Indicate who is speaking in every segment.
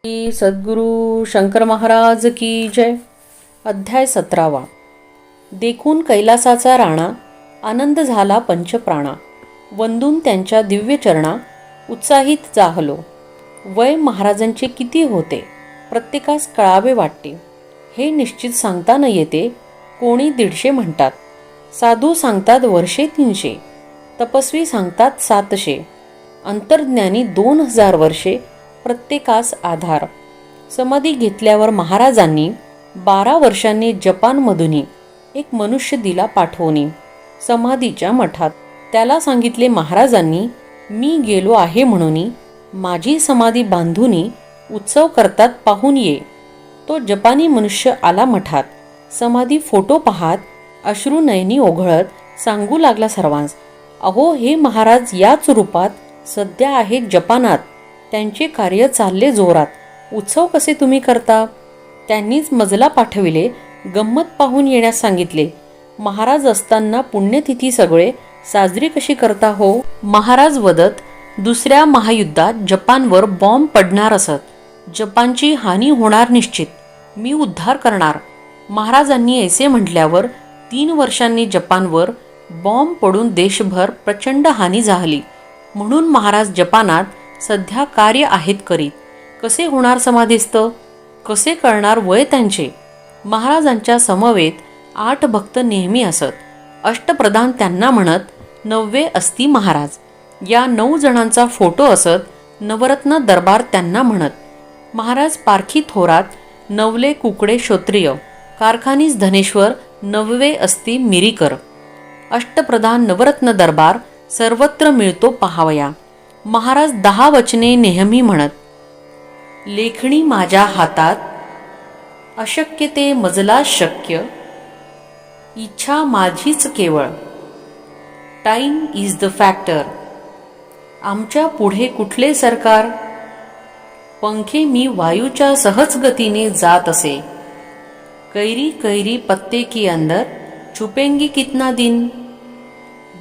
Speaker 1: श्री सद्गुरु शंकर महाराज की जय. अध्याय 17. देखून कैलासाचा राणा आनंद झाला पंचप्राणा. वंदून त्यांच्या दिव्य चरणा उत्साहित जाहलो. वय महाराजांचे किती होते प्रत्येकास कळावे वाटते. हे निश्चित सांगता न येते. कोणी 150 म्हणतात, साधू सांगतात वर्षे 300, तपस्वी सांगतात 700, अंतर्ज्ञानी 2000 वर्षे प्रत्येकास आधार. समाधी घेतल्यावर महाराजांनी 12 वर्षांनी जपानमधून एक मनुष्य दिला पाठवून समाधीच्या मठात. त्याला सांगितले महाराजांनी, मी गेलो आहे म्हणून माझी समाधी बांधून उत्सव करतात पाहून ये. तो जपानी मनुष्य आला मठात. समाधी फोटो पाहात अश्रू नयनी ओघळत सांगू लागला सर्वांस, अहो हे महाराज याच रूपात सध्या आहेत जपानात. त्यांचे कार्य चालले जोरात. उत्सव कसे तुम्ही करता? त्यांनीच मजला पाठविले. गंमत पाहून येण्यास सांगितले. महाराज असताना पुण्यतिथी सगळे साजरी कशी करता हो? महाराज वदत, दुसऱ्या महायुद्धात जपानवर बॉम्ब पडणार असत. जपानची हानी होणार निश्चित. मी उद्धार करणार. महाराजांनी ऐसे म्हटल्यावर 3 वर्षांनी जपानवर बॉम्ब पडून देशभर प्रचंड हानी झाली. म्हणून महाराज जपानात सध्या कार्य आहेत करीत. कसे होणार समाधीस्थ? कसे कळणार वय त्यांचे? महाराजांच्या समवेत 8 भक्त नेहमी असत. अष्टप्रधान त्यांना म्हणत. 9वे असती महाराज. या 9 जणांचा फोटो असत. नवरत्न दरबार त्यांना म्हणत. महाराज पारखी थोरात. 9ले कुकडे श्रोत्रिय. कारखानीस धनेश्वर. 9वे असती मिरीकर. अष्टप्रधान नवरत्न दरबार सर्वत्र मिळतो पहावया. महाराज 10 वचने नेहमी म्हणत. लेखणी माझ्या हातात. अशक्य ते मजला शक्य. इच्छा माझीच केवळ. Time is the factor. आमच्या पुढे कुठले सरकार? पंखे मी वायूच्या सहज गतीने जात असे. कैरी कैरी पत्ते की अंदर छुपेंगी कितना दिन.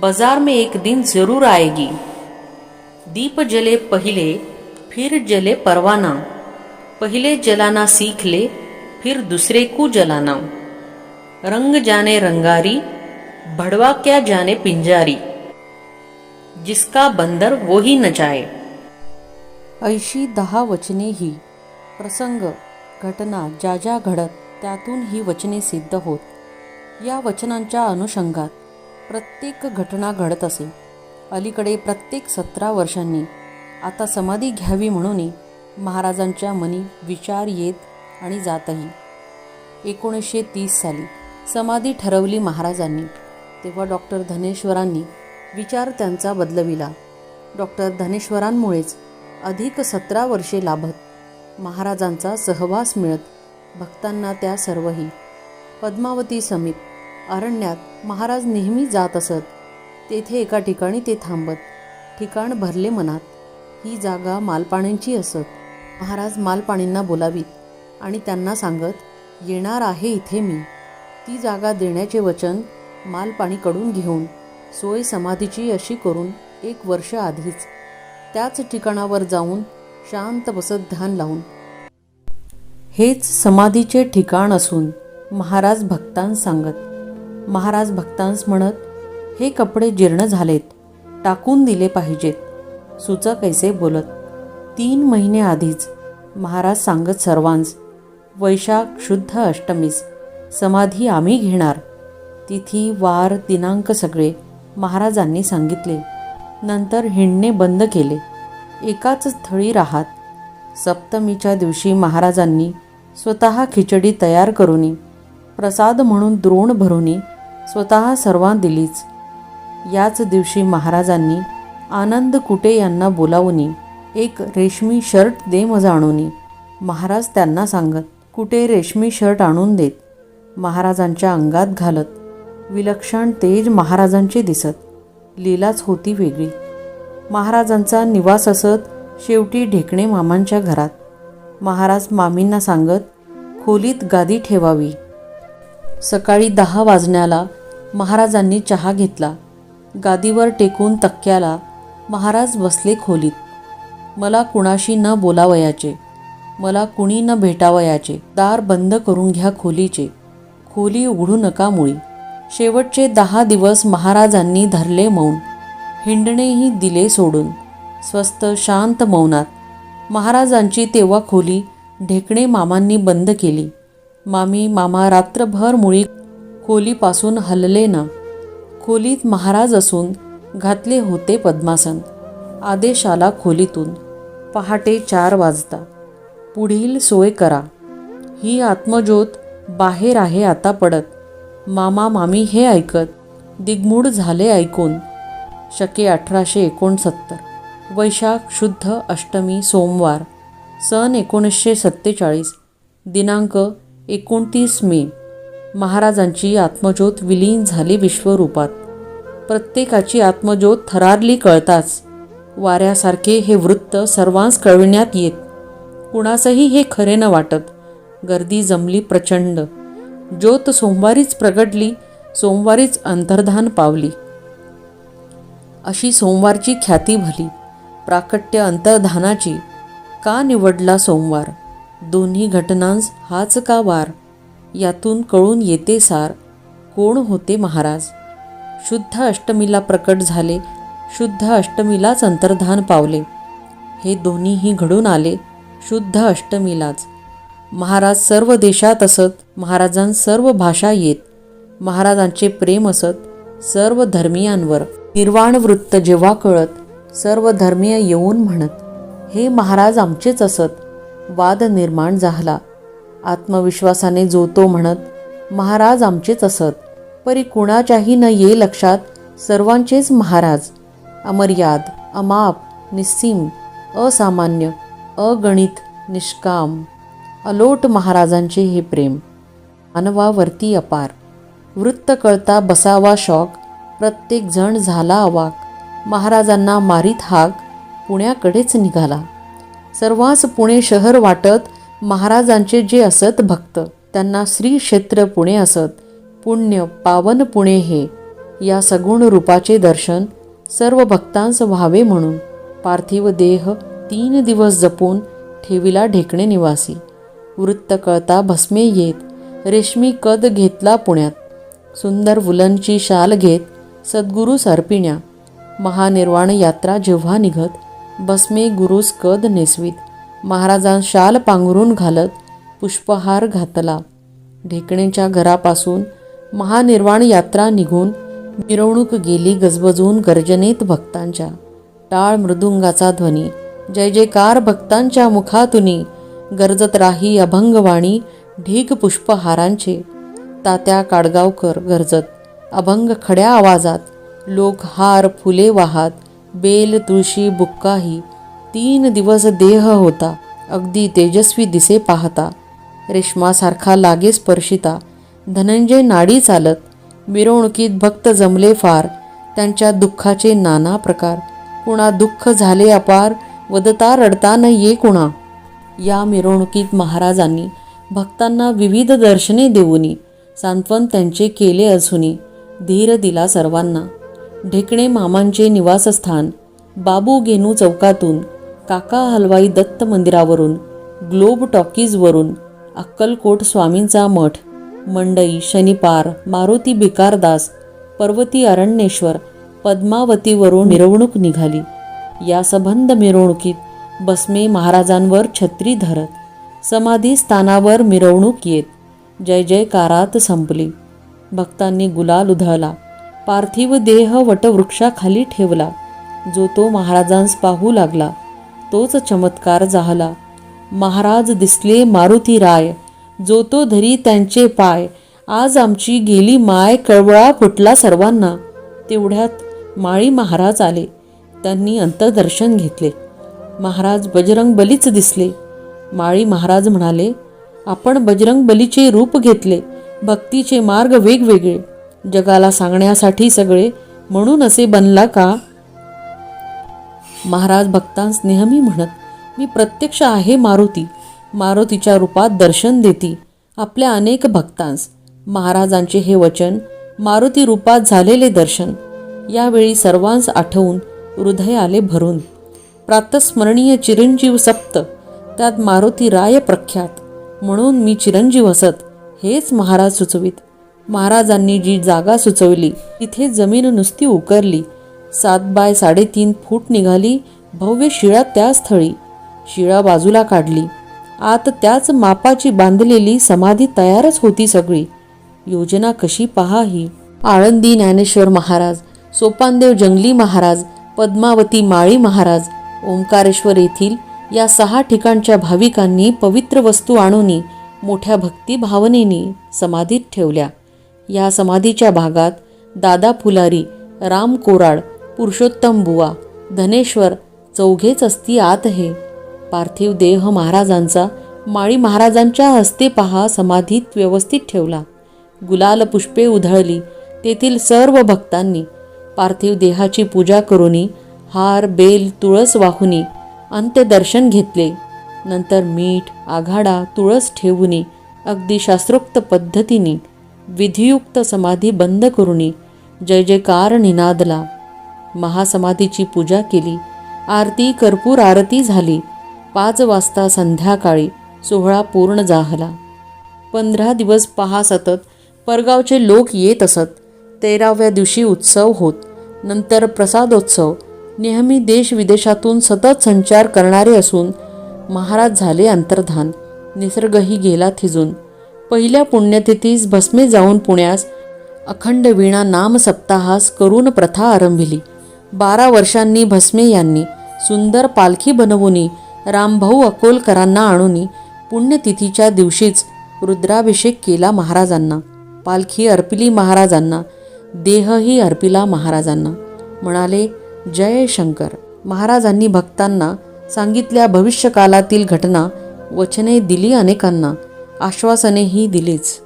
Speaker 1: बाजार में एक दिन जरूर आएगी. दीप जले पहिले, फिर जले परवाना. पहिले जलाना सीख ले, फिर दूसरे को जलाना. रंग जाने रंगारी, भड़वा क्या जाने पिंजारी. जिसका बंदर वो ही न जाए. ऐशी 10 वचने ही प्रसंग घटना ज्या ज्या घडत त्यातून ही वचने सिद्ध होत. या वचनांच्या अनुषंगात प्रत्येक घटना घडत असे. अलीकडे प्रत्येक 17 वर्षांनी आता समाधी घ्यावी म्हणून महाराजांच्या मनी विचार येत आणि जातही. 1930 साली समाधी ठरवली महाराजांनी. तेव्हा डॉक्टर धनेश्वरांनी विचार त्यांचा बदलविला. डॉक्टर धनेश्वरांमुळेच अधिक 17 वर्षे लाभत महाराजांचा सहवास मिळत भक्तांना त्या सर्वही. पद्मावती समीप अरण्यात महाराज नेहमी जात असत. तेथे एका ठिकाणी ते थांबत. ठिकाण भरले मनात. ही जागा मालपाण्यांची असत. महाराज मालपाणींना बोलावीत आणि त्यांना सांगत, येणार आहे इथे मी. ती जागा देण्याचे वचन मालपाणीकडून घेऊन सोय समाधीची अशी करून 1 वर्ष आधीच त्याच ठिकाणावर जाऊन शांत बसत ध्यान लावून. हेच समाधीचे ठिकाण असून महाराज भक्तांस सांगत. महाराज भक्तांस म्हणत, हे कपडे जीर्ण झालेत, टाकून दिले पाहिजेत. सुचा कैसे बोलत. 3 महिने आधीच महाराज सांगत सर्वांस, वैशाख शुद्ध अष्टमीस समाधी आम्ही घेणार. तिथी वार दिनांक सगळे महाराजांनी सांगितले. नंतर हिंडणे बंद केले. एकाच स्थळी राहत. सप्तमीच्या दिवशी महाराजांनी स्वतः खिचडी तयार करून प्रसाद म्हणून द्रोण भरून स्वतः सर्वांना दिलीच. याच दिवशी महाराजांनी आनंद कुटे यांना बोलावून एक रेशमी शर्ट दे मज आणून. महाराज त्यांना सांगत. कुटे रेशमी शर्ट आणून देत. महाराजांच्या अंगात घालत. विलक्षण तेज महाराजांचे दिसत. लीलाच होती वेगळी. महाराजांचा निवास असत शेवटी ढेकणे मामांच्या घरात. महाराज मामींना सांगत, खोलीत गादी ठेवावी. सकाळी 10 वाजण्याला महाराजांनी चहा घेतला. गादीवर टेकून तक्क्याला महाराज बसले खोलीत. मला कुणाशी न बोलावयाचे. मला कुणी न भेटावयाचे, दार बंद करून घ्या खोलीचे, खोली उघडू नका मुळी. शेवटचे 10 दिवस महाराजांनी धरले मौन, हिंडणेही दिले सोडून. स्वस्त शांत मौनात महाराजांची तेव्हा खोली ढेकणे मामांनी बंद केली. मामी मामा रात्रभर मुळी खोलीपासून हलले ना. खोलीत महाराज असून घातले होते पद्मासन. आदेश आला खोलीतून, पहाटे 4 वाजता, पुढील सोय करा. ही आत्मज्योत बाहेर आहे आता पडत. मामा मामी हे ऐकत दिग्मूढ झाले ऐकून. शके 1869, वैशाख शुद्ध अष्टमी सोमवार, सन 1947, दिनांक 29 मे. महाराजांची आत्मज्योत विलीन झाली विश्वरूपात. प्रत्येकाची आत्मज्योत थरारली कळताच वाऱ्यासारखे हे वृत्त सर्वांस कळविण्यात येत. कुणासही हे खरे न वाटत. गर्दी जमली प्रचंड. ज्योत सोमवारीच प्रगटली, सोमवारीच अंतर्धान पावली. अशी सोमवारची ख्याती भली. प्राकट्य अंतर्धानाची का निवडला सोमवार? दोन्ही घटनांस हाच का वार? यातून कळून येते सार, कोण होते महाराज. शुद्ध अष्टमीला प्रकट झाले, शुद्ध अष्टमीलाच अंतर्धान पावले. हे दोन्हीही घडून आले शुद्ध अष्टमीलाच. महाराज सर्व देशात असत, महाराजांस सर्व भाषा येत. महाराजांचे प्रेम असत सर्व धर्मियांवर. निर्वाण वृत्त जेव्हा कळत सर्व धर्मीय येऊन म्हणत, हे महाराज आमचेच असत. वाद निर्माण झाला. आत्मविश्वासाने जो तो म्हणत, महाराज आमचेच असत. परी कुणाच्याही न ये लक्षात सर्वांचेच महाराज. अमर्याद, अमाप, निस्सीम, असामान्य, अगणित, निष्काम, अलोट महाराजांचे हे प्रेम मानवावरती अपार. वृत्त कळता बसावा शॉक, प्रत्येक जण झाला अवाक. महाराजांना मारीत हाक, पुण्याकडेच निघाला. सर्वांस पुणे शहर वाटत, महाराजांचे जे असत भक्त, त्यांना श्री क्षेत्र पुणे असत. पुण्य पावन पुणे हे, या सगुण रूपाचे दर्शन सर्व भक्तांस व्हावे म्हणून पार्थिव देह 3 दिवस जपून ठेविला ढेकणे निवासी. वृत्त कळता भस्मे येत, रेशमी कद घेतला पुण्यात. सुंदर वुलनची शाल घेत सद्गुरूस अर्पिण्या. महानिर्वाण यात्रा जेव्हा निघत, भस्मे गुरुस कद नेसवीत. महाराजां शाल पांघरून घालत पुष्पहार घातला. ढेकणेच्या घरापासून महानिर्वाण यात्रा निघून मिरवणूक गेली गजबजून गर्जनेत भक्तांच्या. टाळ मृदुंगाचा ध्वनी, जय जयकार भक्तांच्या मुखातुनी. गरजत राही अभंगवाणी ढीग पुष्पहारांचे. तात्या काडगावकर गरजत अभंग खड्या आवाजात. लोक हार फुले वाहात, बेल तुळशी बुक्काही. 3 दिवस देह होता अगदी तेजस्वी दिसे पाहता. रेशमासारखा लागे स्पर्शिता. धनंजय नाडी चालत. मिरवणुकीत भक्त जमले फार, त्यांच्या दुःखाचे नाना प्रकार. कुणा दुःख झाले अपार, वदता रडता न ये कुणा. या मिरवणुकीत महाराजांनी भक्तांना विविध दर्शने देऊनी सांत्वन त्यांचे केले असूनी. धीर दिला सर्वांना. ढेकणे मामांचे निवासस्थान बाबू गेनू चौकातून, काका हलवाई दत्त मंदिरावरून, ग्लोब टॉकीजवरून, अक्कलकोट स्वामींचा मठ, मंडई, शनिपार, मारुती भिकारदास, पर्वती अरण्येश्वर, पद्मावतीवरून मिरवणूक निघाली. या सबंध मिरवणुकीत भस्मे महाराजांवर छत्री धरत समाधी स्थानावर मिरवणूक येत जय जयकारात संपली. भक्तांनी गुलाल उधळला. पार्थिव देह वटवृक्षाखाली ठेवला. जो तो महाराजांस पाहू लागला, तोच चमत्कार झाला. महाराज दिसले मारुती राय, जो तो धरी त्यांचे पाय. आज आमची गेली माय, कळवळा फुटला सर्वांना. तेवढ्यात माळी महाराज आले. त्यांनी अंतर्दर्शन घेतले. महाराज बजरंग बलीच दिसले. माळी महाराज म्हणाले, आपण बजरंग बलीचे रूप घेतले. भक्तीचे मार्ग वेगवेगळे, जगाला सांगण्यासाठी सगळे, म्हणून असे बनला का? महाराज भक्तांस नेहमी म्हणत, मी प्रत्यक्ष आहे मारुती. मारुतीच्या रूपात दर्शन देती आपल्या अनेक भक्तांस. महाराजांचे हे वचन मारुती रूपात झालेले दर्शन यावेळी सर्वांस आठवून हृदय आले भरून. प्रातस्मरणीय चिरंजीव सप्त त्यात मारुती राय प्रख्यात, म्हणून मी चिरंजीव असत हेच महाराज सुचवित. महाराजांनी जी जागा सुचवली तिथे जमीन नुसती उकरली. 7 बाय 3.5 फूट निघाली भव्य शिळा त्या स्थळी. शिळा बाजूला काढली. आत त्याच मापाची बांधलेली समाधी तयारच होती सगळी. योजना कशी पहा ही. आळंदी ज्ञानेश्वर महाराज, सोपानदेव जंगली महाराज, पद्मावती माळी महाराज, ओंकारेश्वर येथील या 6 ठिकाणच्या भाविकांनी पवित्र वस्तू आणून मोठ्या भक्ती भावनेने समाधीत ठेवल्या. या समाधीच्या भागात दादा फुलारी, राम कोराड, पुरुषोत्तम बुवा, धनेश्वर चौघेच असती आत हे. पार्थिव देह महाराजांचा माळी महाराजांच्या हस्ते पहा समाधीत व्यवस्थित ठेवला. गुलाल पुष्पे उधळली. तेथील सर्व भक्तांनी पार्थिव देहाची पूजा करूनी हार बेल तुळस वाहुनी अंत्यदर्शन घेतले. नंतर मीठ आघाडा तुळस ठेवूनी अगदी शास्त्रोक्त पद्धतीने विधियुक्त समाधी बंद करूनी जय जयकार निनादला. महासमाधीची पूजा केली. आरती कर्पूर आरती झाली. 5 वाजता संध्याकाळी सोहळा पूर्ण झाला. 15 दिवस पहा सतत परगावचे लोक येत असत. 13व्या दिवशी उत्सव होत. नंतर प्रसादोत्सव. नेहमी देश विदेशातून सतत संचार करणारे असून महाराज झाले अंतर्धान. निसर्गही गेला थिजून. पहिल्या पुण्यतिथीस भस्मे जाऊन पुण्यास अखंड वीणा नाम सप्ताहास करून प्रथा आरंभिली. 12 वर्षांनी भस्मे यांनी सुंदर पालखी बनवून रामभाऊ अकोलकरांना आणून पुण्यतिथीच्या दिवशीच रुद्राभिषेक केला महाराजांना. पालखी अर्पिली महाराजांना. देहही अर्पिला महाराजांना. म्हणाले जय शंकर. महाराजांनी भक्तांना सांगितल्या भविष्यकालातील घटना. वचने दिली अनेकांना. आश्वासनेही दिलीच.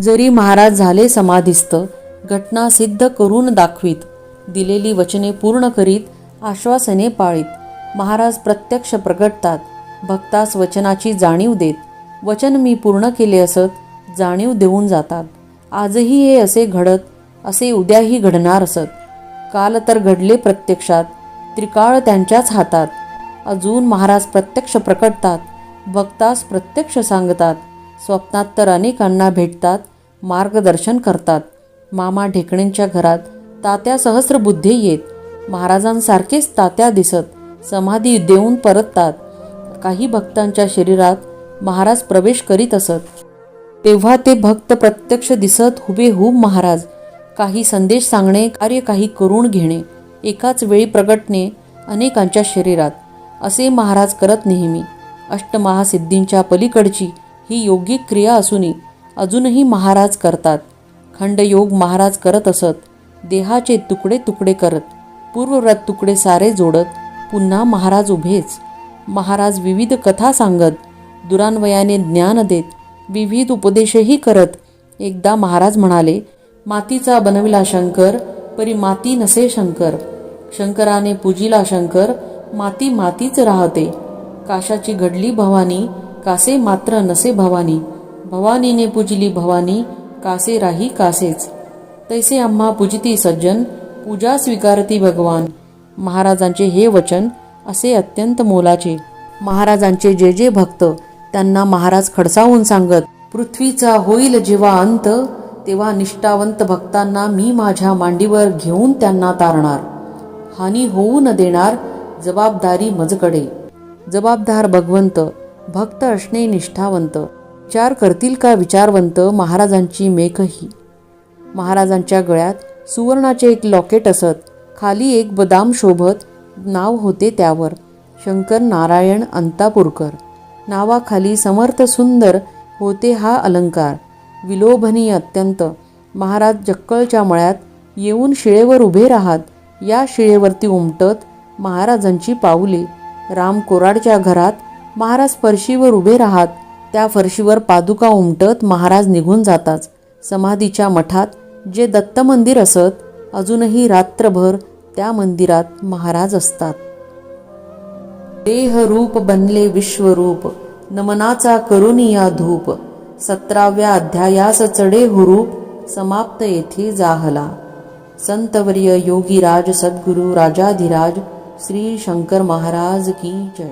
Speaker 1: जरी महाराज झाले समाधिस्थ घटना सिद्ध करून दाखवीत. दिलेली वचने पूर्ण करीत आश्वासने पाळीत. महाराज प्रत्यक्ष प्रगटतात. भक्तास वचनाची जाणीव देत. वचन मी पूर्ण केले असत जाणीव देऊन जातात. आजही हे असे घडत असे उद्याही घडणार असत. काल तर घडले प्रत्यक्षात. त्रिकाळ त्यांच्याच हातात. अजून महाराज प्रत्यक्ष प्रकटतात. भक्तास प्रत्यक्ष सांगतात. स्वप्नात तर अनेकांना भेटतात. मार्गदर्शन करतात. मामा ढेकणेंच्या घरात तात्या सहस्रबुद्धे येत. महाराजांसारखेच तात्या दिसत समाधी देऊन परततात. काही भक्तांच्या शरीरात महाराज प्रवेश करीत असत. तेव्हा ते भक्त प्रत्यक्ष दिसत हुबेहूब महाराज. काही संदेश सांगणे कार्य काही करून घेणे एकाच वेळी प्रगटणे अनेकांच्या शरीरात असे महाराज करत नेहमी. अष्टमहासिद्धींच्या पलीकडची ही योगिक क्रिया असूनही अजूनही महाराज करतात. खंडयोग महाराज करत असत. देहाचे तुकडे तुकडे करत पूर्वव्रत तुकडे सारे जोडत पुन्हा महाराज उभेच. महाराज विविध कथा सांगत दुरान्वयाने ज्ञान देत विविध उपदेशही करत. एकदा महाराज म्हणाले, मातीचा बनविला शंकर परी माती नसे शंकर. शंकराने पूजिला शंकर माती मातीच राहते. काशाची घडली भवानी कासे मात्र नसे भवानी. भवानीने पूजिली भवानी कासे राही कासेच. तैसे आम्हा पूजिती सज्जन पूजा स्वीकारती भगवान. महाराजांचे हे वचन असे अत्यंत मोलाचे. महाराजांचे जे जे भक्त त्यांना महाराज खडसावून सांगत, पृथ्वीचा होईल जेव्हा अंत तेव्हा निष्ठावंत भक्तांना मी माझ्या मांडीवर घेऊन त्यांना तारणार. हानी होऊ न देणार जबाबदारी मजकडे. जबाबदार भगवंत भक्त असणे निष्ठावंत. विचार करतील का विचारवंत महाराजांची मेघही. महाराजांच्या गळ्यात सुवर्णाचे एक लॉकेट असत. खाली एक बदाम शोभत नाव होते त्यावर शंकर नारायण अंतापूरकर. नावाखाली समर्थ सुंदर होते हा अलंकार. विलोभनीय अत्यंत. महाराज जक्कळच्या मळ्यात येऊन शिळेवर उभे राहत. या शिळेवरती उमटत महाराजांची पाऊले. राम कोराडच्या घरात महाराज फरशीवर उभे राहत. त्या फरशीवर पादुका उमटत महाराज निघून जातात. समाधीच्या मठात जे दत्त मंदिर असत अजूनही रात्रभर त्या मंदिरात महाराज असतात. देहरूप बनले विश्वरूप नमनाचा करुनिया धूप. 17व्या अध्यायास चढे हुरूप समाप्त येथे जाहला. संतवर्य योगीराज सद्गुरु राजाधिराज श्री शंकर महाराज की जय.